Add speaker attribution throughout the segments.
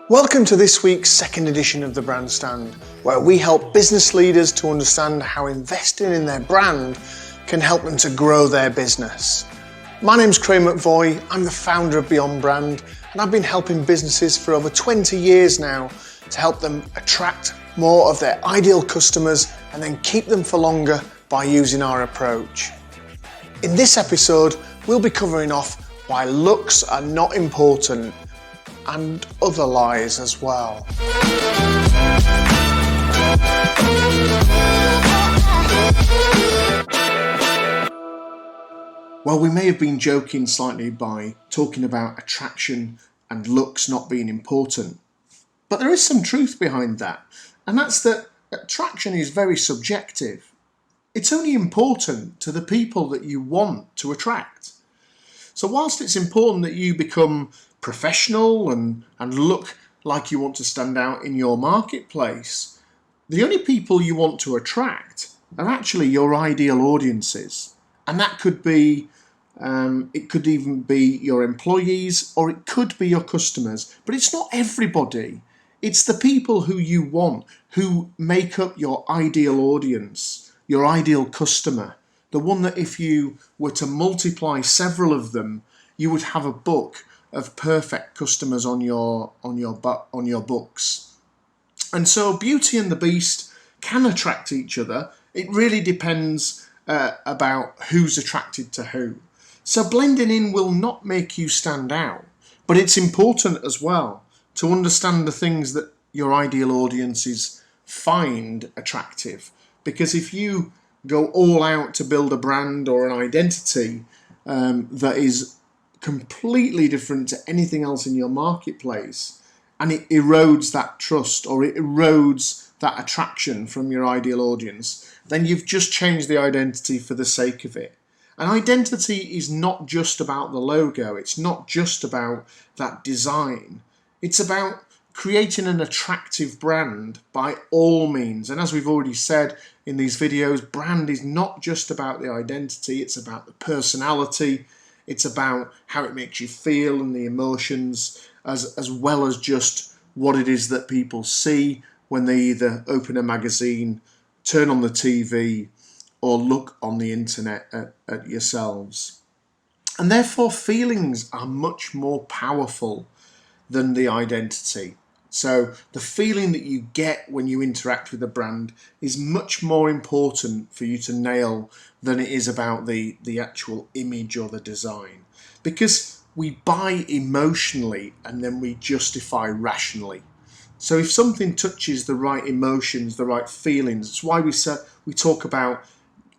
Speaker 1: Welcome to this week's second edition of the Brandstand, where we help business leaders to understand how investing in their brand can help them to grow their business. My name's Craig McVoy, I'm the founder of Beyond Brand, and I've been helping businesses for over 20 years now to help them attract more of their ideal customers and then keep them for longer by using our approach. In this episode, we'll be covering off why looks are not important and other lies as well. Well, we may have been joking slightly by talking about attraction and looks not being important, but there is some truth behind that, and that's that attraction is very subjective. It's only important to the people that you want to attract. So whilst it's important that you become professional and look like you want to stand out in your marketplace, the only people you want to attract are actually your ideal audiences. And that could be, it could even be your employees, or it could be your customers, but it's not everybody. It's the people who you want, who make up your ideal audience, your ideal customer, the one that if you were to multiply several of them, you would have a book of perfect customers on your books. And so Beauty and the Beast can attract each other. It really depends about who's attracted to who. So blending in will not make you stand out, but it's important as well to understand the things that your ideal audiences find attractive. Because if you go all out to build a brand or an identity that is completely different to anything else in your marketplace, and it erodes that trust or it erodes that attraction from your ideal audience, then you've just changed the identity for the sake of it. And identity is not just about the logo, it's not just about that design, it's about creating an attractive brand by all means. And as we've already said in these videos, brand is not just about the identity, it's about the personality, it's about how it makes you feel and the emotions, as well as just what it is that people see when they either open a magazine, turn on the TV, or look on the internet at yourselves. And therefore feelings are much more powerful than the identity. So the feeling that you get when you interact with a brand is much more important for you to nail than it is about the actual image or the design. Because we buy emotionally and then we justify rationally. So if something touches the right emotions, the right feelings, it's why we talk about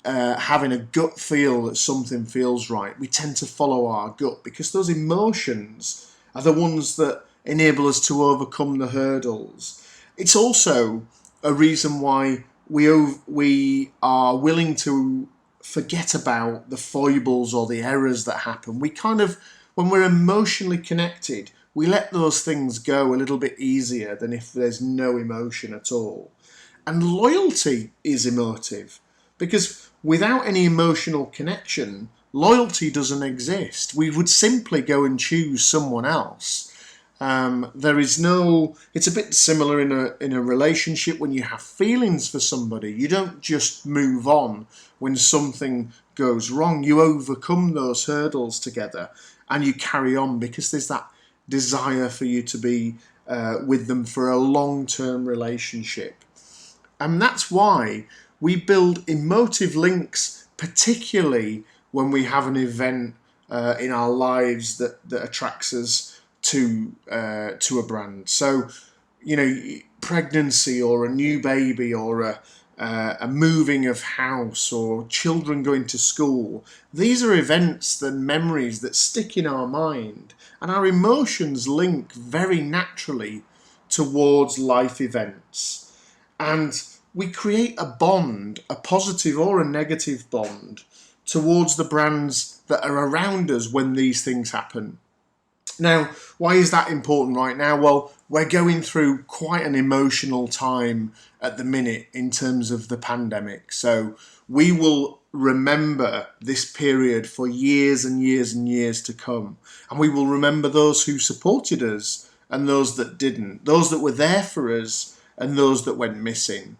Speaker 1: having a gut feel that something feels right. We tend to follow our gut because those emotions are the ones that enable us to overcome the hurdles. It's also a reason why we are willing to forget about the foibles or the errors that happen. We kind of, when we're emotionally connected, we let those things go a little bit easier than if there's no emotion at all. And loyalty is emotive, because without any emotional connection, loyalty doesn't exist. We would simply go and choose someone else. There is no, it's a bit similar in a relationship. When you have feelings for somebody, you don't just move on when something goes wrong. You overcome those hurdles together and you carry on, because there's that desire for you to be with them for a long-term relationship. And that's why we build emotive links, particularly when we have an event in our lives that attracts us to a brand. So, pregnancy or a new baby or a moving of house or children going to school. These are events and memories that stick in our mind, and our emotions link very naturally towards life events. And we create a bond, a positive or a negative bond, towards the brands that are around us when these things happen. Now, why is that important right now? Well, we're going through quite an emotional time at the minute in terms of the pandemic. So we will remember this period for years and years and years to come. And we will remember those who supported us and those that didn't, those that were there for us and those that went missing.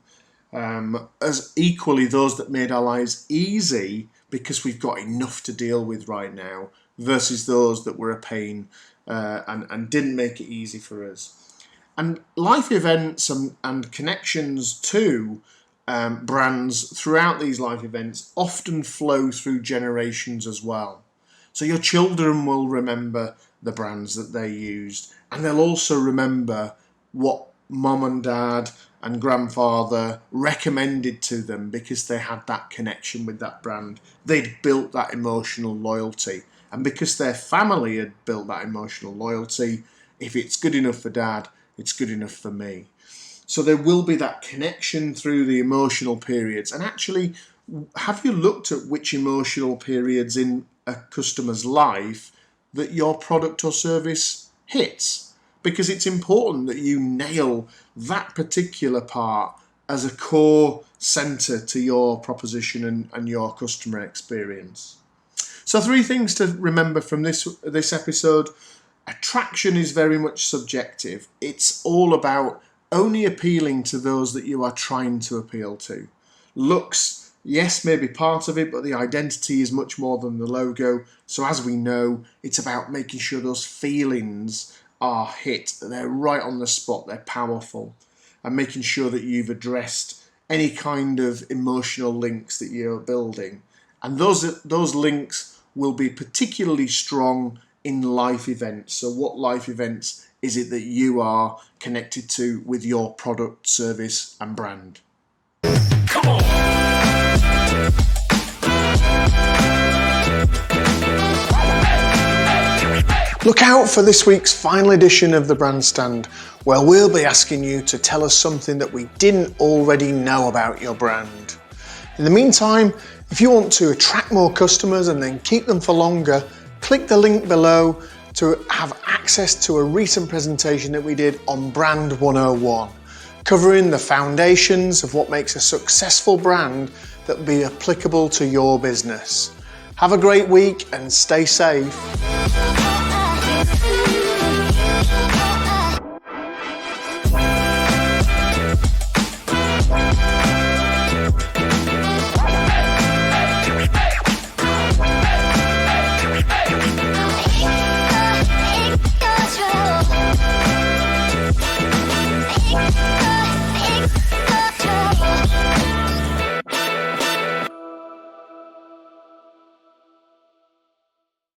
Speaker 1: As equally those that made our lives easy because we've got enough to deal with right now, versus those that were a pain and didn't make it easy for us. And life events and connections to brands throughout these life events often flow through generations as well. So your children will remember the brands that they used, and they'll also remember what mum and dad and grandfather recommended to them because they had that connection with that brand. They'd built that emotional loyalty. And because their family had built that emotional loyalty, if it's good enough for dad, it's good enough for me. So there will be that connection through the emotional periods. And actually, have you looked at which emotional periods in a customer's life that your product or service hits? Because it's important that you nail that particular part as a core centre to your proposition and your customer experience. So 3 things to remember from this episode. Attraction is very much subjective. It's all about only appealing to those that you are trying to appeal to. Looks, yes, may be part of it, but the identity is much more than the logo. So as we know, it's about making sure those feelings are hit, they're right on the spot, they're powerful, and making sure that you've addressed any kind of emotional links that you're building. And those links will be particularly strong in life events. So what life events is it that you are connected to with your product, service and brand? Come on! Look out for this week's final edition of the Brandstand, where we'll be asking you to tell us something that we didn't already know about your brand. In the meantime, if you want to attract more customers and then keep them for longer, click the link below to have access to a recent presentation that we did on Brand 101, covering the foundations of what makes a successful brand that will be applicable to your business. Have a great week and stay safe.